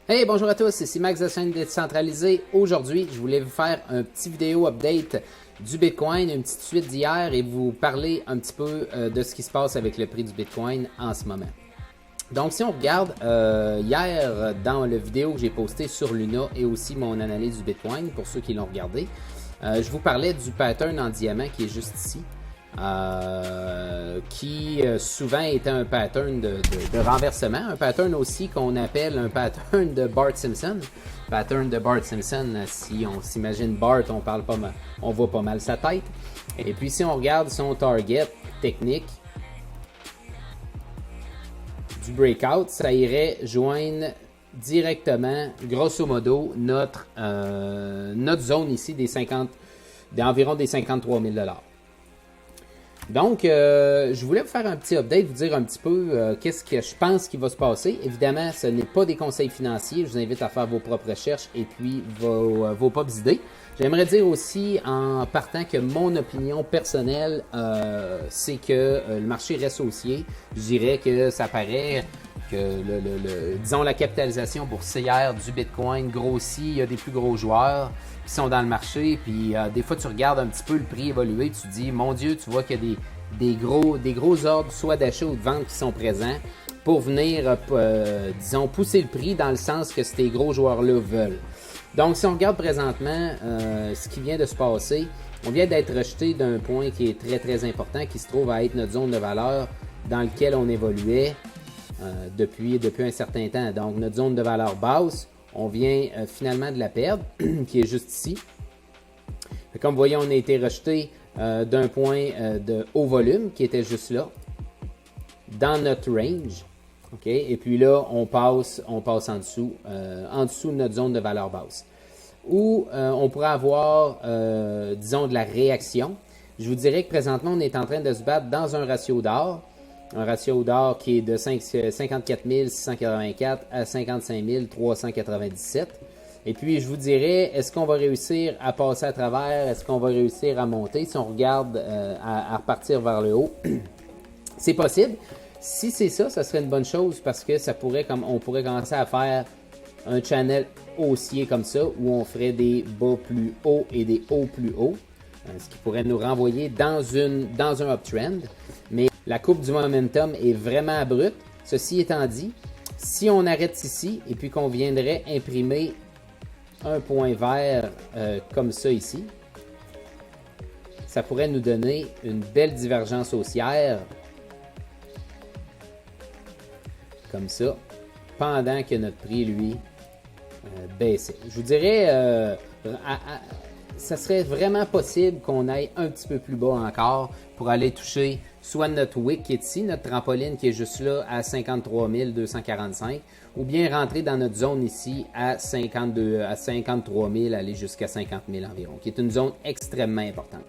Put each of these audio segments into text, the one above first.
Hey, bonjour à tous, ici Max de chaîne décentralisée. Aujourd'hui, je voulais vous faire un petit vidéo update du Bitcoin, une petite suite d'hier et vous parler un petit peu de ce qui se passe avec le prix du Bitcoin en ce moment. Donc, si on regarde hier dans la vidéo que j'ai postée sur Luna et aussi mon analyse du Bitcoin, pour ceux qui l'ont regardé, je vous parlais du pattern en diamant qui est juste ici. Qui souvent était un pattern de renversement, un pattern aussi qu'on appelle un pattern de Bart Simpson. Pattern de Bart Simpson, si on s'imagine Bart, on parle pas mal, on voit pas mal sa tête. Et puis si on regarde son target technique du breakout, ça irait joindre directement, grosso modo, notre zone ici d'environ des 53 000 $. Donc, je voulais vous faire un petit update, vous dire un petit peu qu'est-ce que je pense qui va se passer. Évidemment, ce n'est pas des conseils financiers. Je vous invite à faire vos propres recherches et puis vos propres idées. J'aimerais dire aussi en partant que mon opinion personnelle, c'est que le marché reste haussier. Je dirais que ça paraît que disons la capitalisation boursière du Bitcoin grossit. Il y a des plus gros joueurs qui sont dans le marché, puis des fois tu regardes un petit peu le prix évoluer, tu te dis, mon Dieu, tu vois qu'il y a des gros ordres, soit d'achat ou de vente qui sont présents pour venir, disons, pousser le prix dans le sens que ces gros joueurs-là veulent. Donc, si on regarde présentement ce qui vient de se passer, on vient d'être rejeté d'un point qui est très, très important, qui se trouve à être notre zone de valeur dans laquelle on évoluait depuis un certain temps. Donc, notre zone de valeur basse, on vient finalement de la perdre, qui est juste ici. Comme vous voyez, on a été rejeté d'un point de haut volume, qui était juste là, dans notre range. Okay? Et puis là, on passe en dessous de notre zone de valeur basse. Où on pourrait avoir, disons, de la réaction. Je vous dirais que présentement, on est en train de se battre dans un ratio d'or. Un ratio d'or qui est de 54 684 à 55 397. Et puis, je vous dirais, est-ce qu'on va réussir à passer à travers? Est-ce qu'on va réussir à monter? Si on regarde à repartir vers le haut, c'est possible. Si c'est ça, ça serait une bonne chose parce que on pourrait commencer à faire un channel haussier comme ça où on ferait des bas plus hauts et des hauts plus hauts. Ce qui pourrait nous renvoyer dans un uptrend. Mais la courbe du momentum est vraiment abrupte. Ceci étant dit, si on arrête ici et puis qu'on viendrait imprimer un point vert comme ça ici, ça pourrait nous donner une belle divergence haussière comme ça, pendant que notre prix, lui, baissait. Je vous dirais, ça serait vraiment possible qu'on aille un petit peu plus bas encore pour aller toucher soit notre wick qui est ici, notre trampoline qui est juste là à 53 245, ou bien rentrer dans notre zone ici à 53 000, aller jusqu'à 50 000 environ, qui est une zone extrêmement importante.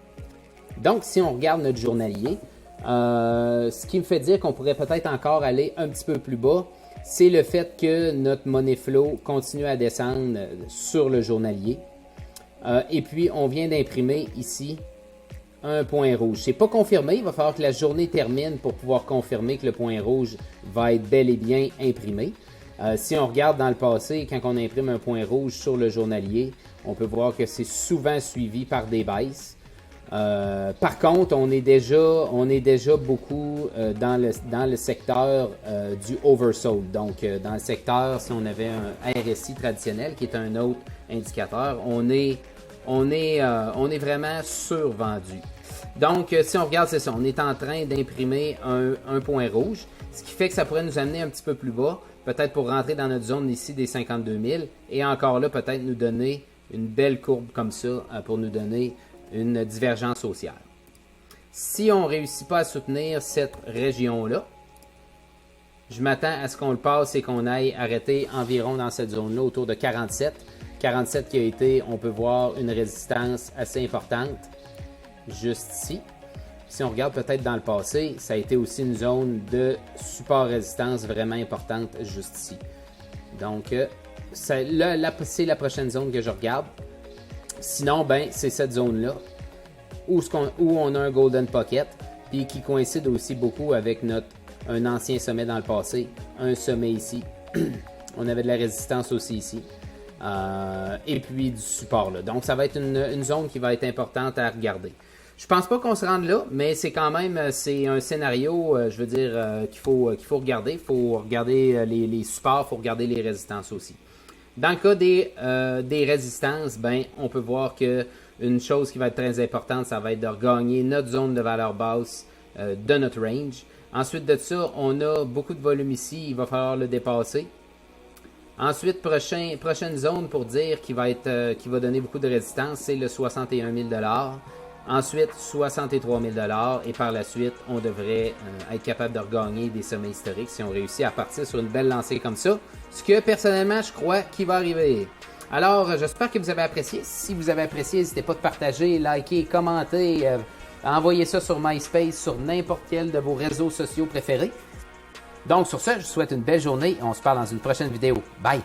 Donc, si on regarde notre journalier, ce qui me fait dire qu'on pourrait peut-être encore aller un petit peu plus bas, c'est le fait que notre money flow continue à descendre sur le journalier. Et puis, on vient d'imprimer ici un point rouge. C'est pas confirmé, il va falloir que la journée termine pour pouvoir confirmer que le point rouge va être bel et bien imprimé. Si on regarde dans le passé, quand on imprime un point rouge sur le journalier, on peut voir que c'est souvent suivi par des baisses. Par contre, on est déjà beaucoup dans le secteur du oversold. Donc, dans le secteur, si on avait un RSI traditionnel, qui est un autre indicateur, on est vraiment survendu. Donc, si on regarde, c'est ça, on est en train d'imprimer un point rouge, ce qui fait que ça pourrait nous amener un petit peu plus bas, peut-être pour rentrer dans notre zone ici des 52 000, et encore là, peut-être nous donner une belle courbe comme ça pour nous donner une divergence haussière. Si on ne réussit pas à soutenir cette région-là, je m'attends à ce qu'on le passe et qu'on aille arrêter environ dans cette zone-là, autour de 47. 47 qui a été, on peut voir, une résistance assez importante, juste ici. Si on regarde peut-être dans le passé, ça a été aussi une zone de support-résistance vraiment importante, juste ici. Donc, c'est la prochaine zone que je regarde. Sinon, ben, c'est cette zone-là où on a un Golden Pocket, puis qui coïncide aussi beaucoup avec un ancien sommet dans le passé, un sommet ici, On avait de la résistance aussi ici. Et puis du support là. Donc ça va être une zone qui va être importante à regarder. Je pense pas qu'on se rende là, mais c'est quand même c'est un scénario, je veux dire, qu'il faut regarder. Il faut regarder les supports, il faut regarder les résistances aussi. Dans le cas des résistances, ben, on peut voir que une chose qui va être très importante, ça va être de regagner notre zone de valeur basse de notre range. Ensuite de ça, on a beaucoup de volume ici, il va falloir le dépasser. Ensuite, prochaine zone pour dire qui va donner beaucoup de résistance, c'est le 61 000 $. Ensuite, 63 000 $. Et par la suite, on devrait être capable de regagner des sommets historiques si on réussit à partir sur une belle lancée comme ça. Ce que, personnellement, je crois qu'il va arriver. Alors, j'espère que vous avez apprécié. Si vous avez apprécié, n'hésitez pas de partager, liker, commenter, envoyer ça sur MySpace, sur n'importe quel de vos réseaux sociaux préférés. Donc, sur ce, je vous souhaite une belle journée. On se parle dans une prochaine vidéo. Bye!